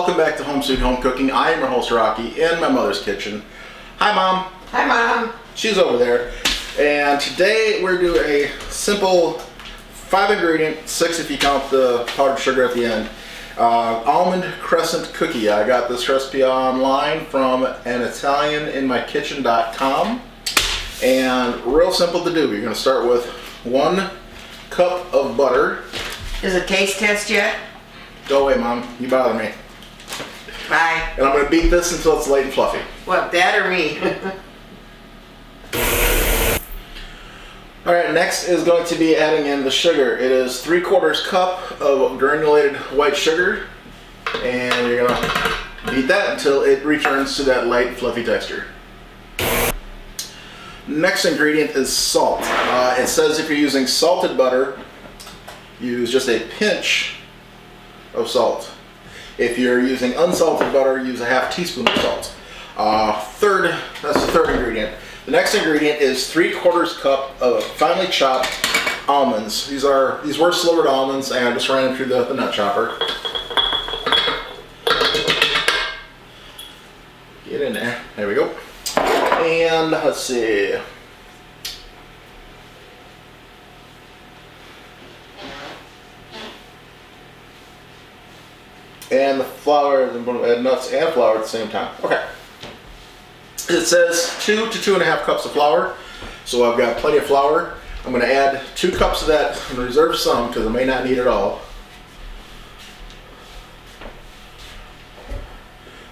welcome back to Home Sweet Home Cooking. I am your host Rocky in my mother's kitchen. Hi Mom. Hi Mom. She's over there. And today we're doing a simple 5-ingredient, 6 if you count the powdered sugar at the end, Almond Crescent cookie. I got this recipe online from an Italianinmykitchen.com, and real simple to do. You're going to start with 1 cup of butter. Is it taste test yet? Go away, Mom. You bother me. Bye. And I'm going to beat this until it's light and fluffy. What, Dad or me? Alright, next is going to be adding in the sugar. It is 3/4 cup of granulated white sugar. And you're going to beat that until it returns to that light, fluffy texture. Next ingredient is salt. It says if you're using salted butter, use just a pinch of salt. If you're using unsalted butter, use a 1/2 teaspoon of salt. That's the third ingredient. The next ingredient is 3/4 cup of finely chopped almonds. These were slivered almonds, and I just ran them through the nut chopper. Get in there. There we go. And let's see. And the flour, I'm going to add nuts and flour at the same time. Okay. It says 2 to 2.5 cups of flour, so I've got plenty of flour. I'm going to add 2 cups of that. I'm going to reserve some because I may not need it all.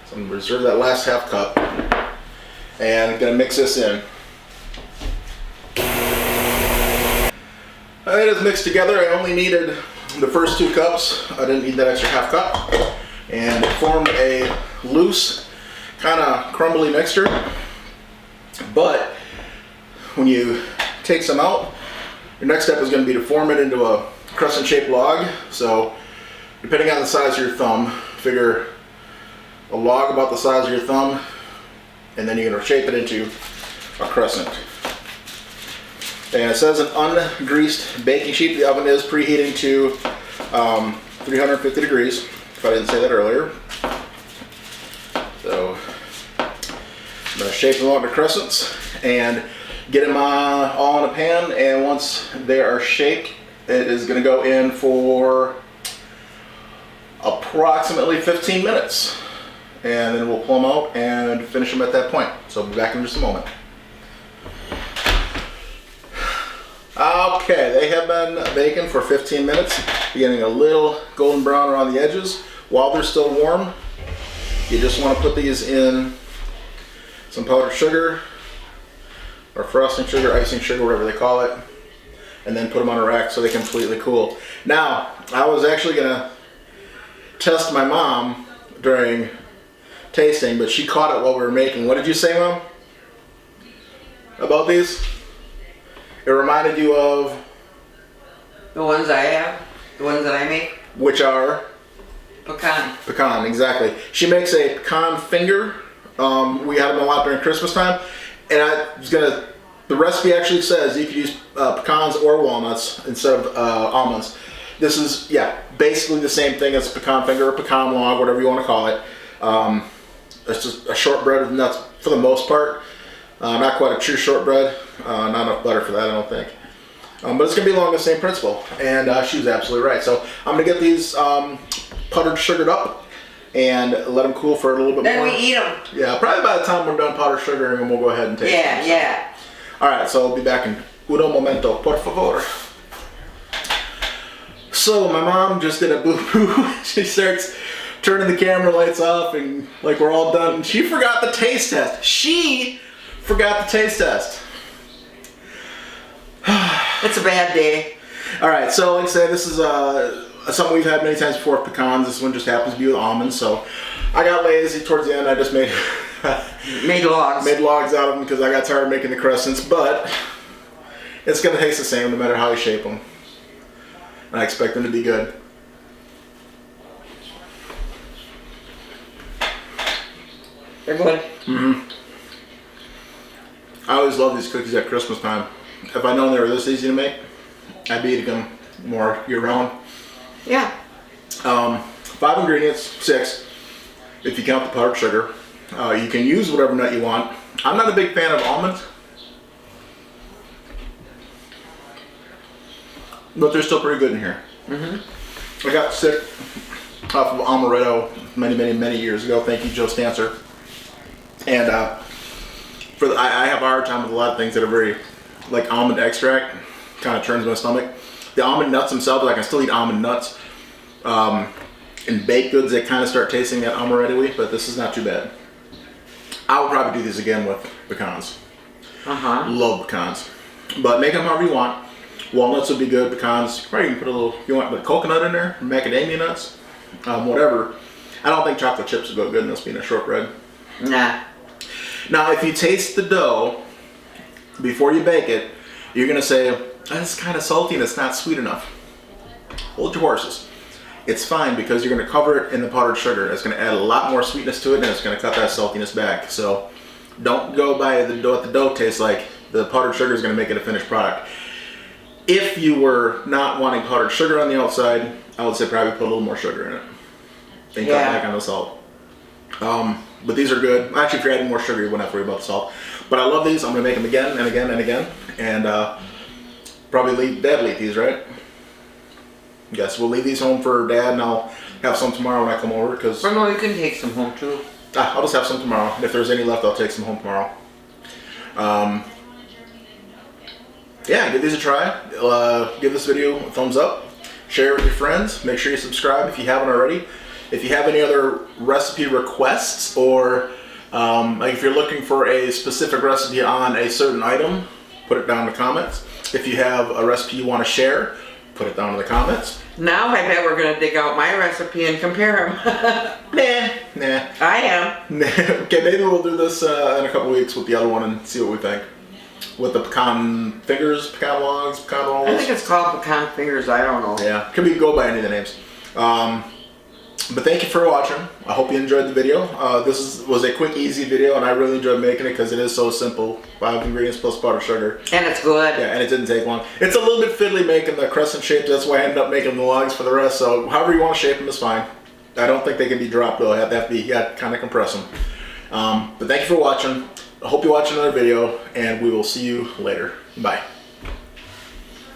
So I'm going to reserve that last 1/2 cup, and I'm going to mix this in. It is mixed together. I only needed the first 2 cups. I didn't need that extra 1/2 cup, and it formed a loose, kind of crumbly mixture. But when you take some out, your next step is going to be to form it into a crescent shaped log. So depending on the size of your thumb, figure a log about the size of your thumb, and then you're going to shape it into a crescent. And it says an ungreased baking sheet. The oven is preheating to 350 degrees, if I didn't say that earlier. So I'm going to shape them out into crescents and get them all in a pan, and once they are shaped, it is going to go in for approximately 15 minutes. And then we'll pull them out and finish them at that point. So I'll be back in just a moment. Okay, they have been baking for 15 minutes, getting a little golden brown around the edges. While they're still warm, you just want to put these in some powdered sugar, or frosting sugar, icing sugar, whatever they call it, and then put them on a rack so they completely cool. Now, I was actually going to test my mom during tasting, but she caught it while we were making. What did you say, Mom, about these? It reminded you of? The ones I have, the ones that I make. Which are? Pecan. Pecan, exactly. She makes a pecan finger. We had them a lot during Christmas time, and the recipe actually says you could use pecans or walnuts instead of almonds. This is, yeah, basically the same thing as pecan finger or pecan log, whatever you want to call it. It's just a shortbread with nuts for the most part. Not quite a true shortbread. Not enough butter for that, I don't think. But it's going to be along the same principle, and she was absolutely right. So I'm going to get these powdered sugared up and let them cool for a little bit more. Then we eat them. Yeah, probably by the time we're done powdered sugaring them, we'll go ahead and taste them. Yeah. Alright, so I'll be back in uno momento, por favor. So my mom just did a boo-boo. She starts turning the camera lights off and like we're all done. And she forgot the taste test. She forgot the taste test. It's a bad day. Alright, so like I said, this is something we've had many times before with pecans. This one just happens to be with almonds. So I got lazy towards the end. I just made logs. Made logs out of them because I got tired of making the crescents. But it's going to taste the same no matter how you shape them. And I expect them to be good. They're good. Mm-hmm. I always love these cookies at Christmas time. If I'd known they were this easy to make, I'd be eating them more year round. Yeah. 5 ingredients, 6. if you count the powdered sugar. You can use whatever nut you want. I'm not a big fan of almonds, but they're still pretty good in here. I got sick off of amaretto many years ago. Thank you, Joe Stancer. And I have a hard time with a lot of things that are very, like almond extract, kind of turns my stomach. The almond nuts themselves, I can still eat almond nuts. In baked goods, they kind of start tasting that amaretto-y, but this is not too bad. I would probably do these again with pecans. Love pecans. But make them however you want. Walnuts would be good, pecans. Probably you can put a little, you want the coconut in there, macadamia nuts, whatever. I don't think chocolate chips would go good in this being a shortbread. Nah. Now, if you taste the dough before you bake it, you're gonna say, "That's kind of salty and it's not sweet enough." Hold your horses. It's fine because you're gonna cover it in the powdered sugar. It's gonna add a lot more sweetness to it and it's gonna cut that saltiness back. So don't go by what the dough tastes like. The powdered sugar is gonna make it a finished product. If you were not wanting powdered sugar on the outside, I would say probably put a little more sugar in it. And cut back on the salt. But these are good. Actually, if you're adding more sugar, you wouldn't have to worry about the salt. But I love these. I'm gonna make them again and again and again. And probably Dad will eat these, right? Yes, we'll leave these home for Dad, and I'll have some tomorrow when I come over. Cause Or no, you can take some home too. I'll just have some tomorrow. And if there's any left, I'll take some home tomorrow. Yeah, give these a try. Give this video a thumbs up. Share it with your friends. Make sure you subscribe if you haven't already. If you have any other recipe requests, or like if you're looking for a specific recipe on a certain item, put it down in the comments. If you have a recipe you want to share, put it down in the comments. Now I bet we're gonna dig out my recipe and compare them. Nah. I am. Okay, maybe we'll do this in a couple weeks with the other one and see what we think. With the pecan fingers, pecan logs, pecan rolls. I think it's called pecan fingers. I don't know. Yeah, could be go by any of the names. But thank you for watching. I hope you enjoyed the video. This was a quick, easy video, and I really enjoyed making it because it is so simple. 5 ingredients plus powdered sugar. And it's good. Yeah, and it didn't take long. It's a little bit fiddly making the crescent shape. That's why I ended up making the logs for the rest. So however you want to shape them is fine. I don't think they can be dropped though. They have to be, kind of compress them. But thank you for watching. I hope you watch another video, and we will see you later. Bye.